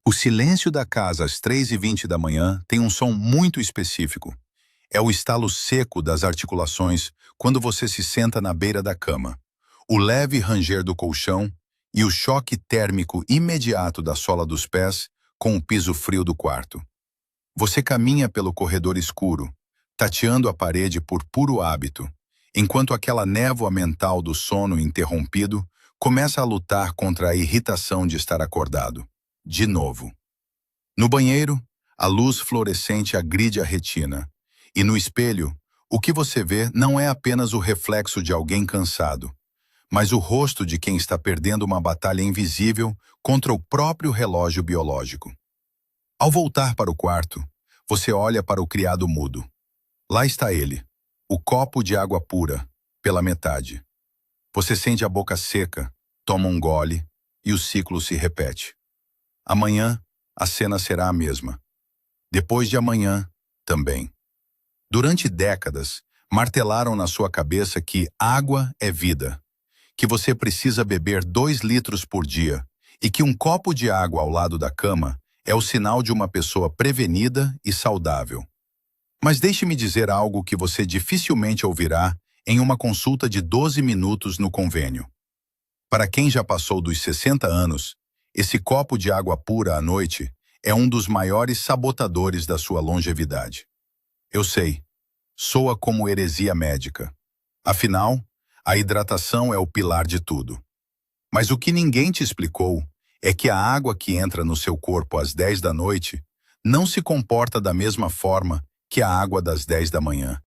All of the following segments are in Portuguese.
O silêncio da casa às 3h20 da manhã tem um som muito específico. É o estalo seco das articulações quando você se senta na beira da cama, o leve ranger do colchão e o choque térmico imediato da sola dos pés com o piso frio do quarto. Você caminha pelo corredor escuro, tateando a parede por puro hábito, enquanto aquela névoa mental do sono interrompido começa a lutar contra a irritação de estar acordado. De novo. No banheiro, a luz fluorescente agride a retina. E no espelho, o que você vê não é apenas o reflexo de alguém cansado, mas o rosto de quem está perdendo uma batalha invisível contra o próprio relógio biológico. Ao voltar para o quarto, você olha para o criado mudo. Lá está ele, o copo de água pura, pela metade. Você sente a boca seca, toma um gole e o ciclo se repete. Amanhã, a cena será a mesma. Depois de amanhã, também. Durante décadas, martelaram na sua cabeça que água é vida, que você precisa beber 2 litros por dia e que um copo de água ao lado da cama é o sinal de uma pessoa prevenida e saudável. Mas deixe-me dizer algo que você dificilmente ouvirá em uma consulta de 12 minutos no convênio. Para quem já passou dos 60 anos, esse copo de água pura à noite é um dos maiores sabotadores da sua longevidade. Eu sei, soa como heresia médica. Afinal, a hidratação é o pilar de tudo. Mas o que ninguém te explicou é que a água que entra no seu corpo às 10 da noite não se comporta da mesma forma que a água das 10 da manhã.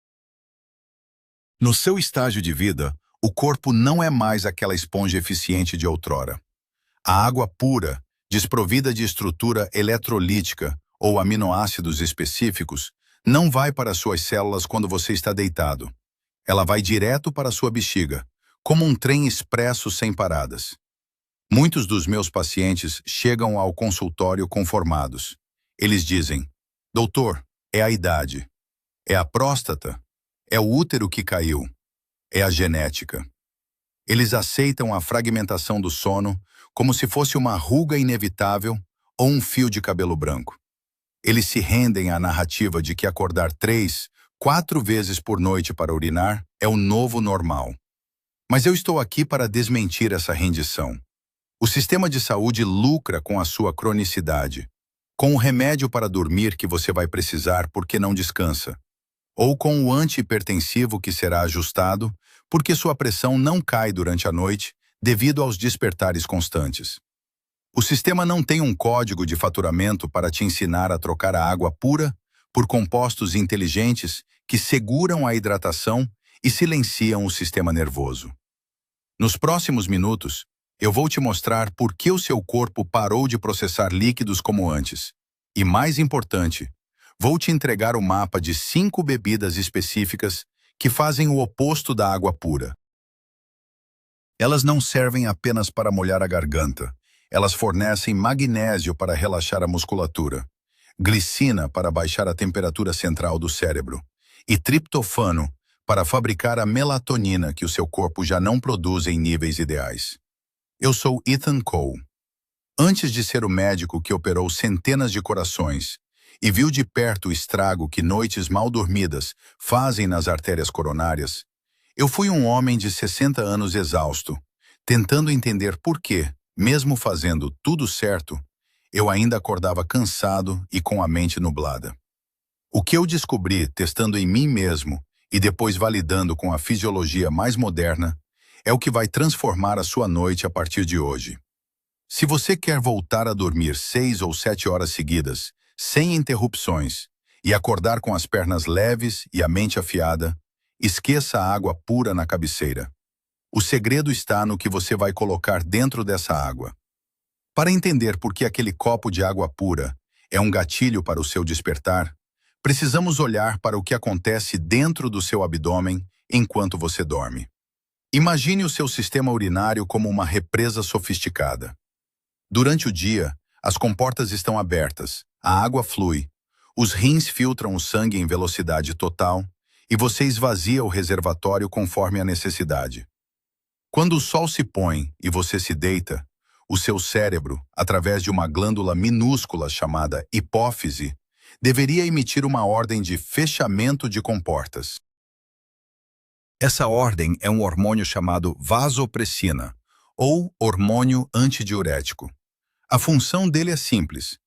No seu estágio de vida, o corpo não é mais aquela esponja eficiente de outrora. A água pura, desprovida de estrutura eletrolítica ou aminoácidos específicos, não vai para suas células quando você está deitado. Ela vai direto para sua bexiga, como um trem expresso sem paradas. Muitos dos meus pacientes chegam ao consultório conformados. Eles dizem: doutor, é a idade, é a próstata, é o útero que caiu, é a genética. Eles aceitam a fragmentação do sono como se fosse uma ruga inevitável ou um fio de cabelo branco. Eles se rendem à narrativa de que acordar 3, 4 vezes por noite para urinar é o novo normal. Mas eu estou aqui para desmentir essa rendição. O sistema de saúde lucra com a sua cronicidade, com o remédio para dormir que você vai precisar porque não descansa, ou com o antihipertensivo que será ajustado porque sua pressão não cai durante a noite devido aos despertares constantes. O sistema não tem um código de faturamento para te ensinar a trocar a água pura por compostos inteligentes que seguram a hidratação e silenciam o sistema nervoso. Nos próximos minutos, eu vou te mostrar por que o seu corpo parou de processar líquidos como antes. E mais importante, vou te entregar o mapa de 5 bebidas específicas que fazem o oposto da água pura. Elas não servem apenas para molhar a garganta. Elas fornecem magnésio para relaxar a musculatura, glicina para baixar a temperatura central do cérebro e triptofano para fabricar a melatonina que o seu corpo já não produz em níveis ideais. Eu sou Ethan Cole. Antes de ser o médico que operou centenas de corações e viu de perto o estrago que noites mal dormidas fazem nas artérias coronárias, eu fui um homem de 60 anos exausto, tentando entender por que, mesmo fazendo tudo certo, eu ainda acordava cansado e com a mente nublada. O que eu descobri testando em mim mesmo e depois validando com a fisiologia mais moderna é o que vai transformar a sua noite a partir de hoje. Se você quer voltar a dormir 6 ou 7 horas seguidas, sem interrupções, e acordar com as pernas leves e a mente afiada, esqueça a água pura na cabeceira. O segredo está no que você vai colocar dentro dessa água. Para entender por que aquele copo de água pura é um gatilho para o seu despertar, precisamos olhar para o que acontece dentro do seu abdômen enquanto você dorme. Imagine o seu sistema urinário como uma represa sofisticada. Durante o dia, as comportas estão abertas, a água flui, os rins filtram o sangue em velocidade total e você esvazia o reservatório conforme a necessidade. Quando o sol se põe e você se deita, O seu cérebro, através de uma glândula minúscula chamada hipófise, deveria emitir uma ordem de fechamento de comportas. Essa ordem é um hormônio chamado vasopressina, ou hormônio antidiurético. A função dele é simples: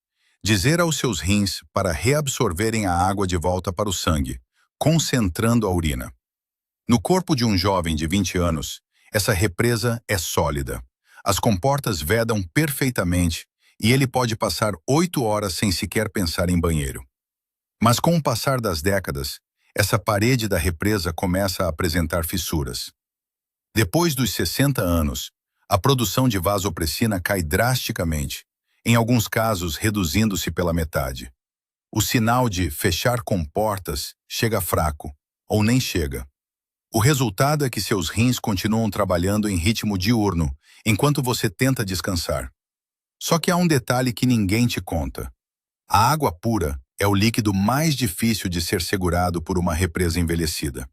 dizer aos seus rins para reabsorverem a água de volta para o sangue, concentrando a urina. No corpo de um jovem de 20 anos, essa represa é sólida. As comportas vedam perfeitamente e ele pode passar 8 horas sem sequer pensar em banheiro. Mas com o passar das décadas, essa parede da represa começa a apresentar fissuras. Depois dos 60 anos, a produção de vasopressina cai drasticamente, em alguns casos reduzindo-se pela metade. O sinal de fechar comportas chega fraco, ou nem chega. O resultado é que seus rins continuam trabalhando em ritmo diurno, enquanto você tenta descansar. Só que há um detalhe que ninguém te conta. A água pura é o líquido mais difícil de ser segurado por uma represa envelhecida.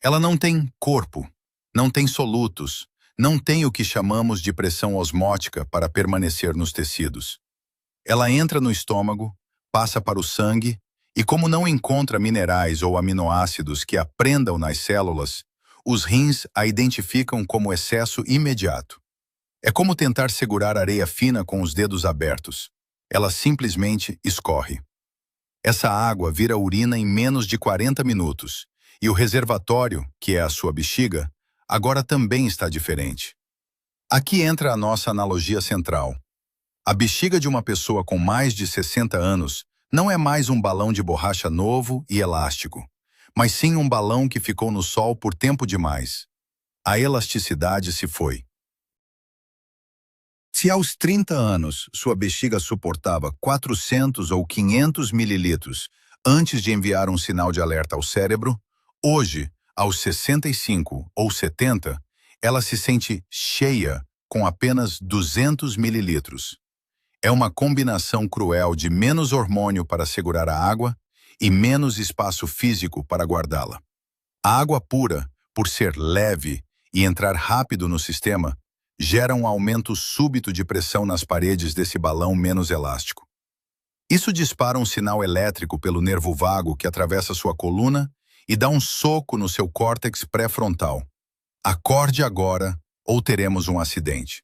Ela não tem corpo, não tem solutos, não tem o que chamamos de pressão osmótica para permanecer nos tecidos. Ela entra no estômago, passa para o sangue e, como não encontra minerais ou aminoácidos que a prendam nas células, os rins a identificam como excesso imediato. É como tentar segurar areia fina com os dedos abertos. Ela simplesmente escorre. Essa água vira urina em menos de 40 minutos, e o reservatório, que é a sua bexiga, agora também está diferente. Aqui entra a nossa analogia central. A bexiga de uma pessoa com mais de 60 anos não é mais um balão de borracha novo e elástico, mas sim um balão que ficou no sol por tempo demais. A elasticidade se foi. Se aos 30 anos sua bexiga suportava 400 ou 500 mililitros antes de enviar um sinal de alerta ao cérebro, hoje, aos 65 ou 70, ela se sente cheia com apenas 200 mililitros. É uma combinação cruel de menos hormônio para segurar a água e menos espaço físico para guardá-la. A água pura, por ser leve e entrar rápido no sistema, gera um aumento súbito de pressão nas paredes desse balão menos elástico. Isso dispara um sinal elétrico pelo nervo vago que atravessa sua coluna e dá um soco no seu córtex pré-frontal. Acorde agora ou teremos um acidente.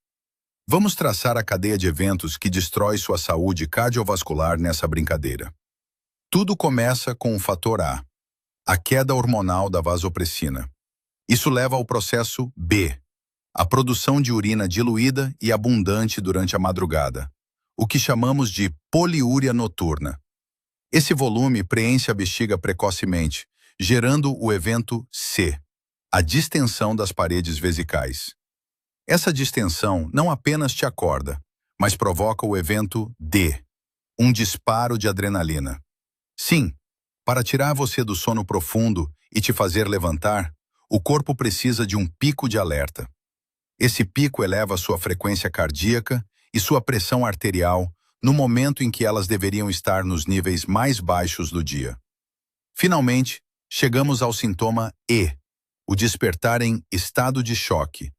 Vamos traçar a cadeia de eventos que destrói sua saúde cardiovascular nessa brincadeira. Tudo começa com o fator a queda hormonal da vasopressina. Isso leva ao processo B, a produção de urina diluída e abundante durante a madrugada, o que chamamos de poliúria noturna. Esse volume preenche a bexiga precocemente, gerando o evento C, a distensão das paredes vesicais. Essa distensão não apenas te acorda, mas provoca o evento D, um disparo de adrenalina. Sim, para tirar você do sono profundo e te fazer levantar, o corpo precisa de um pico de alerta. Esse pico eleva sua frequência cardíaca e sua pressão arterial no momento em que elas deveriam estar nos níveis mais baixos do dia. Finalmente, chegamos ao sintoma E, o despertar em estado de choque,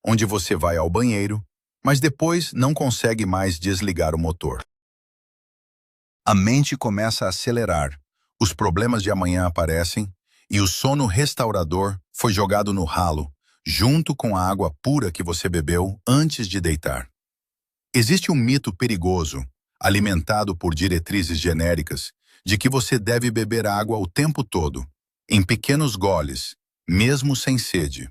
onde você vai ao banheiro, mas depois não consegue mais desligar o motor. A mente começa a acelerar, os problemas de amanhã aparecem e o sono restaurador foi jogado no ralo, junto com a água pura que você bebeu antes de deitar. Existe um mito perigoso, alimentado por diretrizes genéricas, de que você deve beber água o tempo todo, em pequenos goles, mesmo sem sede.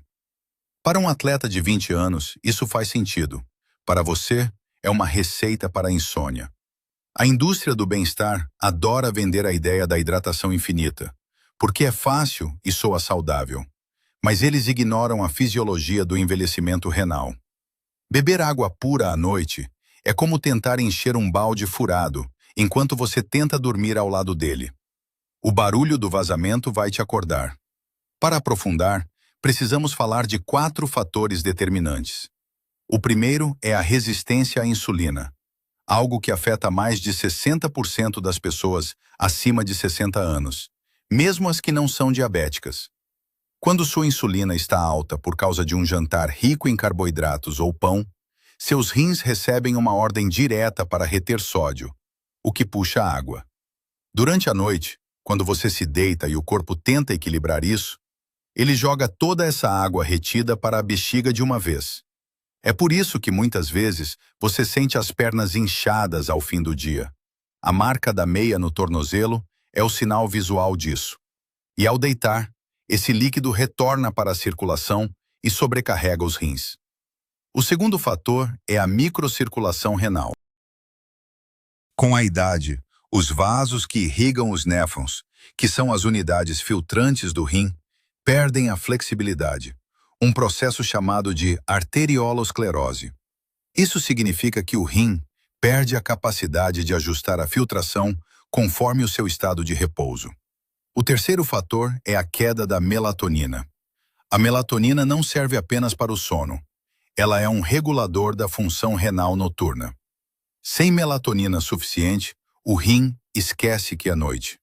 Para um atleta de 20 anos, isso faz sentido. Para você, é uma receita para a insônia. A indústria do bem-estar adora vender a ideia da hidratação infinita, porque é fácil e soa saudável. Mas eles ignoram a fisiologia do envelhecimento renal. Beber água pura à noite é como tentar encher um balde furado, enquanto você tenta dormir ao lado dele. O barulho do vazamento vai te acordar. Para aprofundar, precisamos falar de 4 fatores determinantes. O primeiro é a resistência à insulina, algo que afeta mais de 60% das pessoas acima de 60 anos, mesmo as que não são diabéticas. Quando sua insulina está alta por causa de um jantar rico em carboidratos ou pão, Seus rins recebem uma ordem direta para reter sódio, o que puxa água. Durante a noite, quando você se deita e o corpo tenta equilibrar isso, ele joga toda essa água retida para a bexiga de uma vez. É por isso que muitas vezes você sente as pernas inchadas ao fim do dia. A marca da meia no tornozelo é o sinal visual disso. E ao deitar, esse líquido retorna para a circulação e sobrecarrega os rins. O segundo fator é a microcirculação renal. Com a idade, os vasos que irrigam os néfrons, que são as unidades filtrantes do rim, perdem a flexibilidade, um processo chamado de arteriolosclerose. Isso significa que o rim perde a capacidade de ajustar a filtração conforme o seu estado de repouso. O terceiro fator é a queda da melatonina. A melatonina não serve apenas para o sono. Ela é um regulador da função renal noturna. Sem melatonina suficiente, o rim esquece que é noite.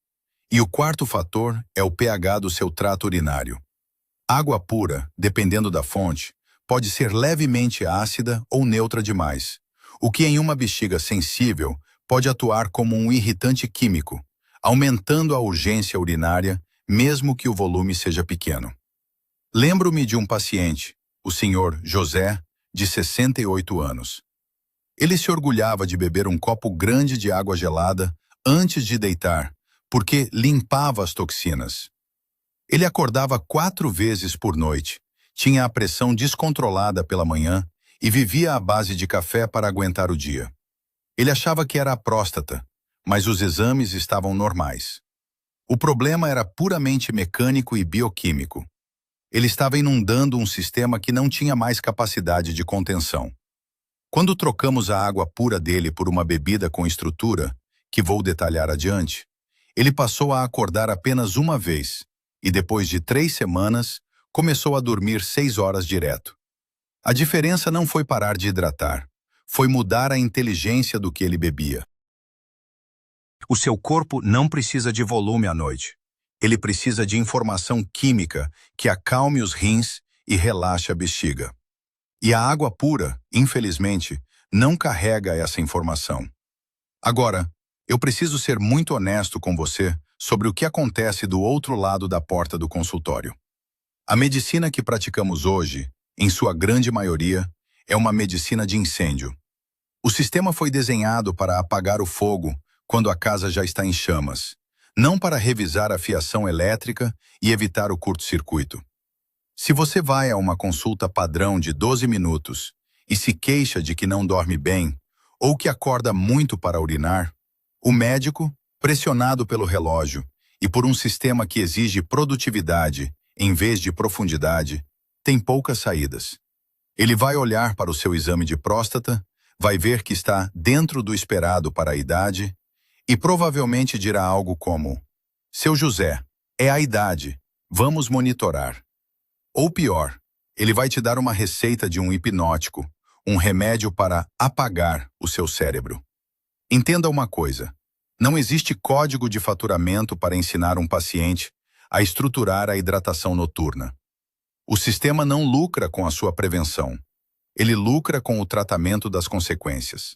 E o quarto fator é o pH do seu trato urinário. Água pura, dependendo da fonte, pode ser levemente ácida ou neutra demais, o que em uma bexiga sensível pode atuar como um irritante químico, aumentando a urgência urinária, mesmo que o volume seja pequeno. Lembro-me de um paciente, o Sr. José, de 68 anos. Ele se orgulhava de beber um copo grande de água gelada antes de deitar, porque limpava as toxinas. Ele acordava 4 vezes por noite, tinha a pressão descontrolada pela manhã e vivia à base de café para aguentar o dia. Ele achava que era a próstata, mas os exames estavam normais. O problema era puramente mecânico e bioquímico. Ele estava inundando um sistema que não tinha mais capacidade de contenção. Quando trocamos a água pura dele por uma bebida com estrutura, que vou detalhar adiante, ele passou a acordar apenas uma vez e depois de 3 semanas, começou a dormir 6 horas direto. A diferença não foi parar de hidratar, foi mudar a inteligência do que ele bebia. O seu corpo não precisa de volume à noite. Ele precisa de informação química que acalme os rins e relaxe a bexiga. E a água pura, infelizmente, não carrega essa informação. Agora, eu preciso ser muito honesto com você sobre o que acontece do outro lado da porta do consultório. A medicina que praticamos hoje, em sua grande maioria, é uma medicina de incêndio. O sistema foi desenhado para apagar o fogo quando a casa já está em chamas, não para revisar a fiação elétrica e evitar o curto-circuito. Se você vai a uma consulta padrão de 12 minutos e se queixa de que não dorme bem ou que acorda muito para urinar, o médico, pressionado pelo relógio e por um sistema que exige produtividade em vez de profundidade, tem poucas saídas. Ele vai olhar para o seu exame de próstata, vai ver que está dentro do esperado para a idade e provavelmente dirá algo como: "Seu José, é a idade, vamos monitorar." Ou pior, ele vai te dar uma receita de um hipnótico, um remédio para apagar o seu cérebro. Entenda uma coisa, não existe código de faturamento para ensinar um paciente a estruturar a hidratação noturna. O sistema não lucra com a sua prevenção. Ele lucra com o tratamento das consequências.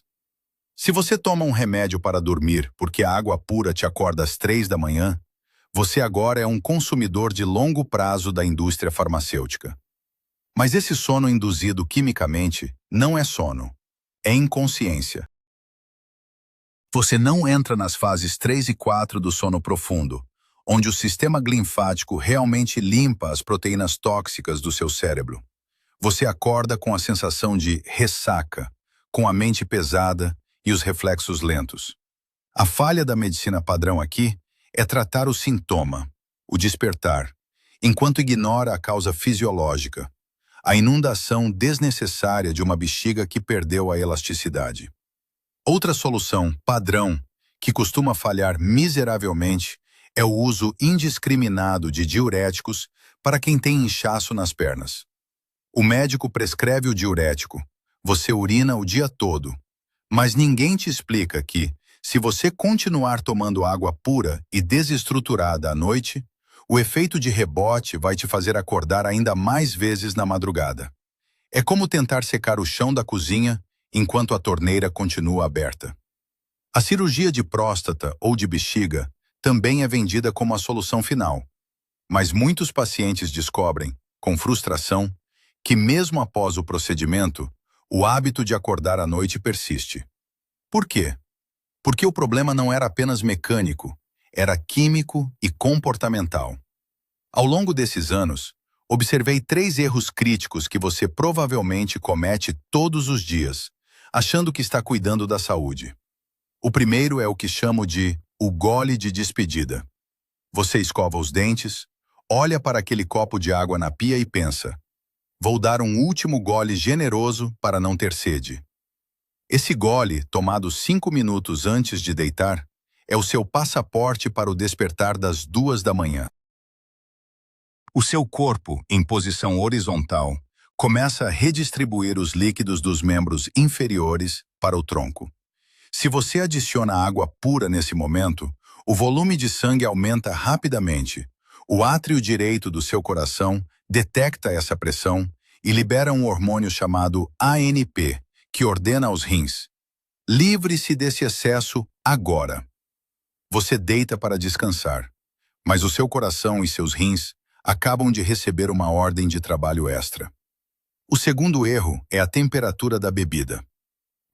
Se você toma um remédio para dormir porque a água pura te acorda às 3 da manhã, você agora é um consumidor de longo prazo da indústria farmacêutica. Mas esse sono induzido quimicamente não é sono, é inconsciência. Você não entra nas fases 3 e 4 do sono profundo, onde o sistema linfático realmente limpa as proteínas tóxicas do seu cérebro. Você acorda com a sensação de ressaca, com a mente pesada e os reflexos lentos. A falha da medicina padrão aqui é tratar o sintoma, o despertar, enquanto ignora a causa fisiológica, a inundação desnecessária de uma bexiga que perdeu a elasticidade. Outra solução, padrão, que costuma falhar miseravelmente, é o uso indiscriminado de diuréticos para quem tem inchaço nas pernas. O médico prescreve o diurético, você urina o dia todo, mas ninguém te explica que, se você continuar tomando água pura e desestruturada à noite, o efeito de rebote vai te fazer acordar ainda mais vezes na madrugada. É como tentar secar o chão da cozinha enquanto a torneira continua aberta. A cirurgia de próstata ou de bexiga também é vendida como a solução final, mas muitos pacientes descobrem, com frustração, que mesmo após o procedimento, o hábito de acordar à noite persiste. Por quê? Porque o problema não era apenas mecânico, era químico e comportamental. Ao longo desses anos, observei 3 erros críticos que você provavelmente comete todos os dias, achando que está cuidando da saúde. O primeiro é o que chamo de o gole de despedida. Você escova os dentes, olha para aquele copo de água na pia e pensa: vou dar um último gole generoso para não ter sede. Esse gole, tomado 5 minutos antes de deitar, é o seu passaporte para o despertar das 2 da manhã. O seu corpo, em posição horizontal, começa a redistribuir os líquidos dos membros inferiores para o tronco. Se você adiciona água pura nesse momento, o volume de sangue aumenta rapidamente. O átrio direito do seu coração detecta essa pressão e libera um hormônio chamado ANP, que ordena aos rins: livre-se desse excesso agora. Você deita para descansar, mas o seu coração e seus rins acabam de receber uma ordem de trabalho extra. O segundo erro é a temperatura da bebida.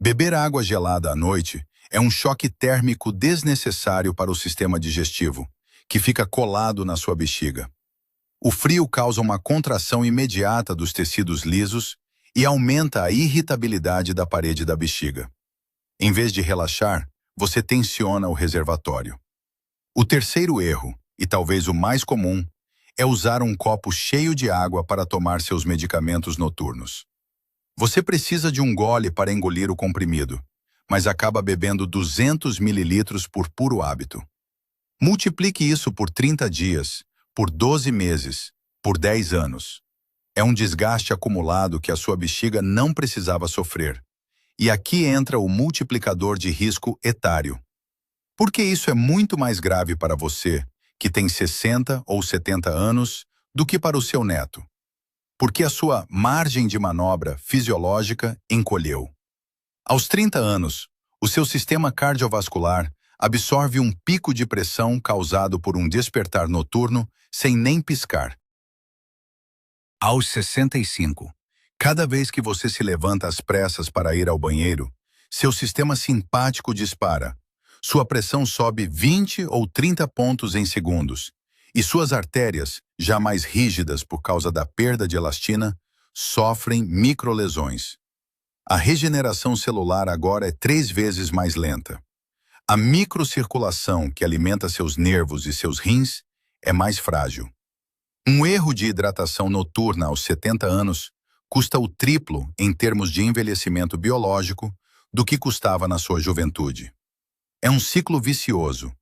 Beber água gelada à noite é um choque térmico desnecessário para o sistema digestivo, que fica colado na sua bexiga. O frio causa uma contração imediata dos tecidos lisos e aumenta a irritabilidade da parede da bexiga. Em vez de relaxar, você tensiona o reservatório. O terceiro erro, e talvez o mais comum, é usar um copo cheio de água para tomar seus medicamentos noturnos. Você precisa de um gole para engolir o comprimido, mas acaba bebendo 200 mililitros por puro hábito. Multiplique isso por 30 dias, por 12 meses, por 10 anos. É um desgaste acumulado que a sua bexiga não precisava sofrer. E aqui entra o multiplicador de risco etário. Porque isso é muito mais grave para você, que tem 60 ou 70 anos, do que para o seu neto. Porque a sua margem de manobra fisiológica encolheu. Aos 30 anos, o seu sistema cardiovascular absorve um pico de pressão causado por um despertar noturno sem nem piscar. Aos 65, cada vez que você se levanta às pressas para ir ao banheiro, seu sistema simpático dispara. Sua pressão sobe 20 ou 30 pontos em segundos, e suas artérias, já mais rígidas por causa da perda de elastina, sofrem microlesões. A regeneração celular agora é 3 vezes mais lenta. A microcirculação que alimenta seus nervos e seus rins é mais frágil. Um erro de hidratação noturna aos 70 anos custa o triplo em termos de envelhecimento biológico do que custava na sua juventude. É um ciclo vicioso.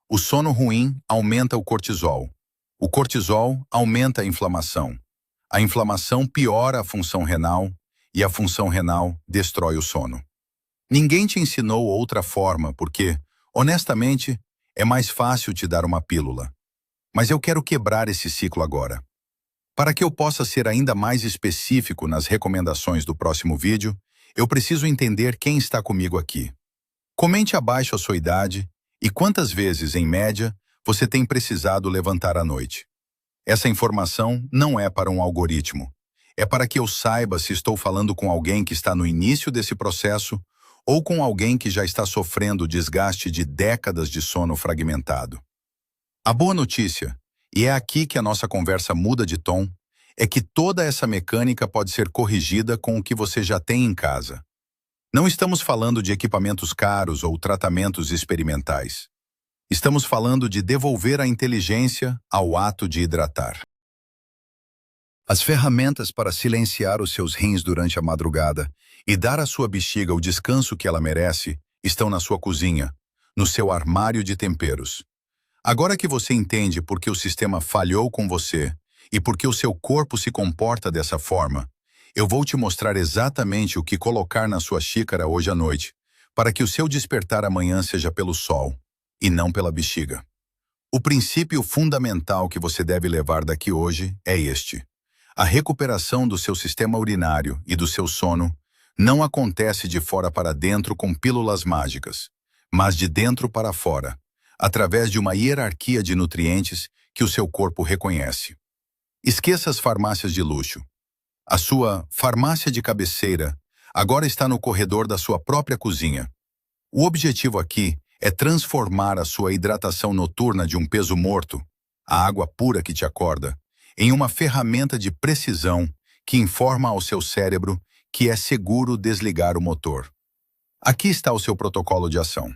O sono ruim aumenta o cortisol. O cortisol aumenta a inflamação. A inflamação piora a função renal e a função renal destrói o sono. Ninguém te ensinou outra forma porque, honestamente, é mais fácil te dar uma pílula. Mas eu quero quebrar esse ciclo agora. Para que eu possa ser ainda mais específico nas recomendações do próximo vídeo, eu preciso entender quem está comigo aqui. Comente abaixo a sua idade e quantas vezes, em média, você tem precisado levantar à noite. Essa informação não é para um algoritmo. É para que eu saiba se estou falando com alguém que está no início desse processo ou com alguém que já está sofrendo o desgaste de décadas de sono fragmentado. A boa notícia, e é aqui que a nossa conversa muda de tom, é que toda essa mecânica pode ser corrigida com o que você já tem em casa. Não estamos falando de equipamentos caros ou tratamentos experimentais. Estamos falando de devolver a inteligência ao ato de hidratar. As ferramentas para silenciar os seus rins durante a madrugada e dar à sua bexiga o descanso que ela merece estão na sua cozinha, no seu armário de temperos. Agora que você entende por que o sistema falhou com você e por que o seu corpo se comporta dessa forma, eu vou te mostrar exatamente o que colocar na sua xícara hoje à noite, para que o seu despertar amanhã seja pelo sol, e não pela bexiga. O princípio fundamental que você deve levar daqui hoje é este. A recuperação do seu sistema urinário e do seu sono não acontece de fora para dentro com pílulas mágicas, mas de dentro para fora, através de uma hierarquia de nutrientes que o seu corpo reconhece. Esqueça as farmácias de luxo. A sua farmácia de cabeceira agora está no corredor da sua própria cozinha. O objetivo aqui é transformar a sua hidratação noturna de um peso morto, a água pura que te acorda, em uma ferramenta de precisão que informa ao seu cérebro que é seguro desligar o motor. Aqui está o seu protocolo de ação.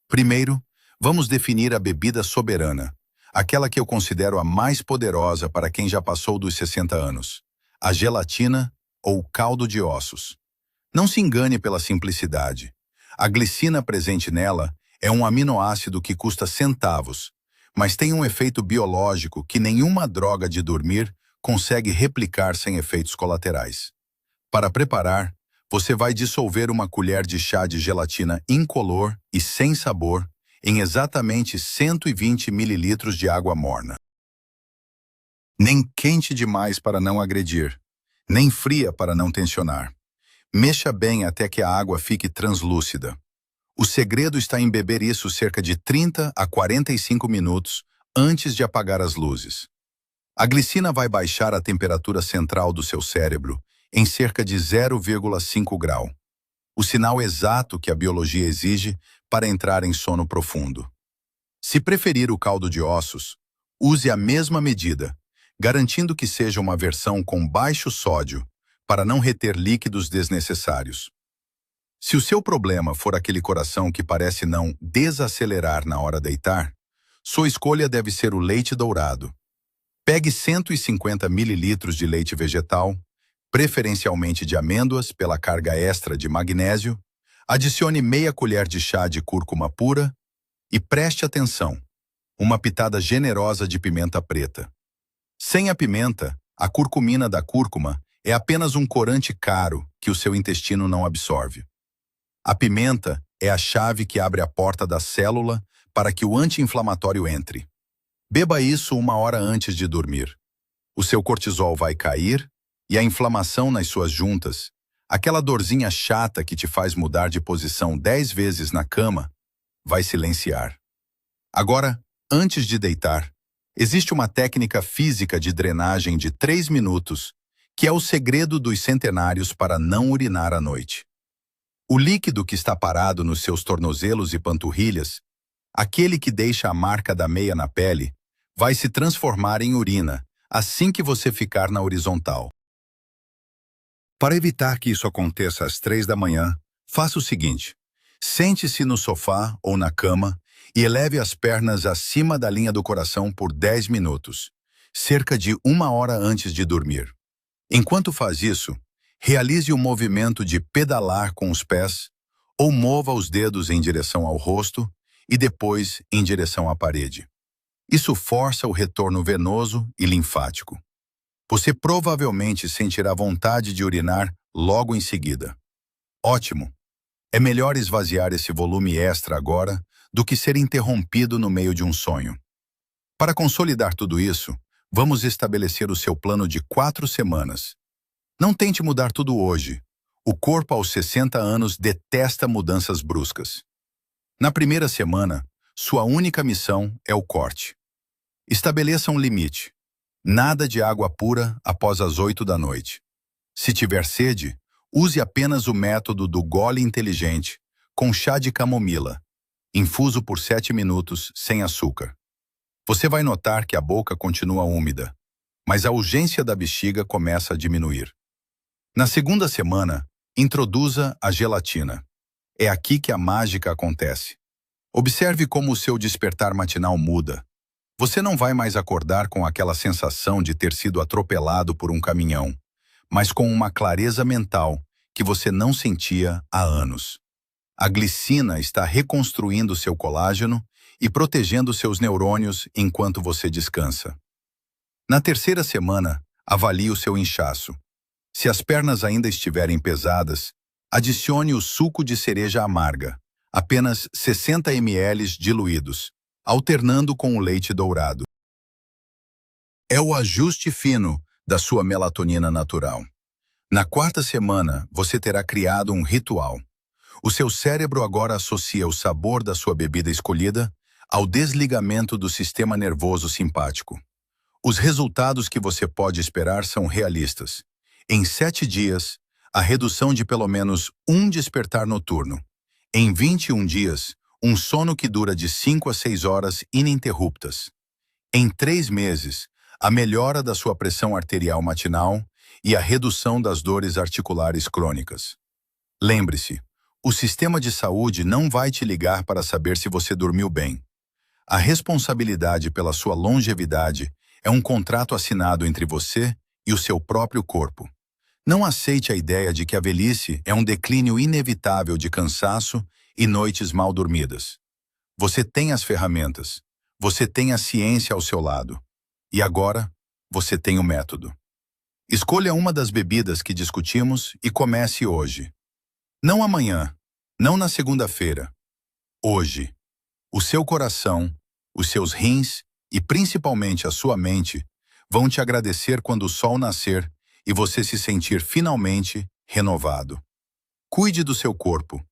Primeiro, vamos definir a bebida soberana, aquela que eu considero a mais poderosa para quem já passou dos 60 anos, a gelatina ou caldo de ossos. Não se engane pela simplicidade. A glicina presente nela é um aminoácido que custa centavos, mas tem um efeito biológico que nenhuma droga de dormir consegue replicar sem efeitos colaterais. Para preparar, você vai dissolver uma colher de chá de gelatina incolor e sem sabor em exatamente 120 ml de água morna. Nem quente demais para não agredir, nem fria para não tensionar. Mexa bem até que a água fique translúcida. O segredo está em beber isso cerca de 30 a 45 minutos antes de apagar as luzes. A glicina vai baixar a temperatura central do seu cérebro em cerca de 0,5 grau, o sinal exato que a biologia exige para entrar em sono profundo. Se preferir o caldo de ossos, use a mesma medida, garantindo que seja uma versão com baixo sódio, para não reter líquidos desnecessários. Se o seu problema for aquele coração que parece não desacelerar na hora de deitar, sua escolha deve ser o leite dourado. Pegue 150 ml de leite vegetal, preferencialmente de amêndoas pela carga extra de magnésio, adicione meia colher de chá de cúrcuma pura e preste atenção, uma pitada generosa de pimenta preta. Sem a pimenta, a curcumina da cúrcuma é apenas um corante caro que o seu intestino não absorve. A pimenta é a chave que abre a porta da célula para que o anti-inflamatório entre. Beba isso 1 hora antes de dormir. O seu cortisol vai cair e a inflamação nas suas juntas, aquela dorzinha chata que te faz mudar de posição 10 vezes na cama, vai silenciar. Agora, antes de deitar, existe uma técnica física de drenagem de 3 minutos, que é o segredo dos centenários para não urinar à noite. O líquido que está parado nos seus tornozelos e panturrilhas, aquele que deixa a marca da meia na pele, vai se transformar em urina assim que você ficar na horizontal. Para evitar que isso aconteça às 3 da manhã, faça o seguinte: sente-se no sofá ou na cama e eleve as pernas acima da linha do coração por 10 minutos, cerca de 1 hora antes de dormir. Enquanto faz isso, realize o movimento de pedalar com os pés ou mova os dedos em direção ao rosto e depois em direção à parede. Isso força o retorno venoso e linfático. Você provavelmente sentirá vontade de urinar logo em seguida. Ótimo! É melhor esvaziar esse volume extra agora do que ser interrompido no meio de um sonho. Para consolidar tudo isso, vamos estabelecer o seu plano de 4 semanas. Não tente mudar tudo hoje. O corpo aos 60 anos detesta mudanças bruscas. Na primeira semana, sua única missão é o corte. Estabeleça um limite. Nada de água pura após as 8 da noite. Se tiver sede, use apenas o método do gole inteligente, com chá de camomila, infuso por 7 minutos, sem açúcar. Você vai notar que a boca continua úmida, mas a urgência da bexiga começa a diminuir. Na segunda semana, introduza a gelatina. É aqui que a mágica acontece. Observe como o seu despertar matinal muda. Você não vai mais acordar com aquela sensação de ter sido atropelado por um caminhão, mas com uma clareza mental que você não sentia há anos. A glicina está reconstruindo seu colágeno e protegendo seus neurônios enquanto você descansa. Na terceira semana, avalie o seu inchaço. Se as pernas ainda estiverem pesadas, adicione o suco de cereja amarga, apenas 60 ml diluídos, alternando com o leite dourado. É o ajuste fino da sua melatonina natural. Na quarta semana, você terá criado um ritual. O seu cérebro agora associa o sabor da sua bebida escolhida ao desligamento do sistema nervoso simpático. Os resultados que você pode esperar são realistas. Em 7 dias, a redução de pelo menos um despertar noturno. Em 21 dias, um sono que dura de 5 a 6 horas ininterruptas. Em 3 meses, a melhora da sua pressão arterial matinal e a redução das dores articulares crônicas. Lembre-se, o sistema de saúde não vai te ligar para saber se você dormiu bem. A responsabilidade pela sua longevidade é um contrato assinado entre você e o seu próprio corpo. Não aceite a ideia de que a velhice é um declínio inevitável de cansaço e noites mal dormidas. Você tem as ferramentas, você tem a ciência ao seu lado. E agora, você tem o método. Escolha uma das bebidas que discutimos e comece hoje. Não amanhã, não na segunda-feira. Hoje. O seu coração, os seus rins e principalmente a sua mente vão te agradecer quando o sol nascer e você se sentir finalmente renovado. Cuide do seu corpo.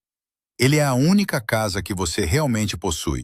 Ele é a única casa que você realmente possui.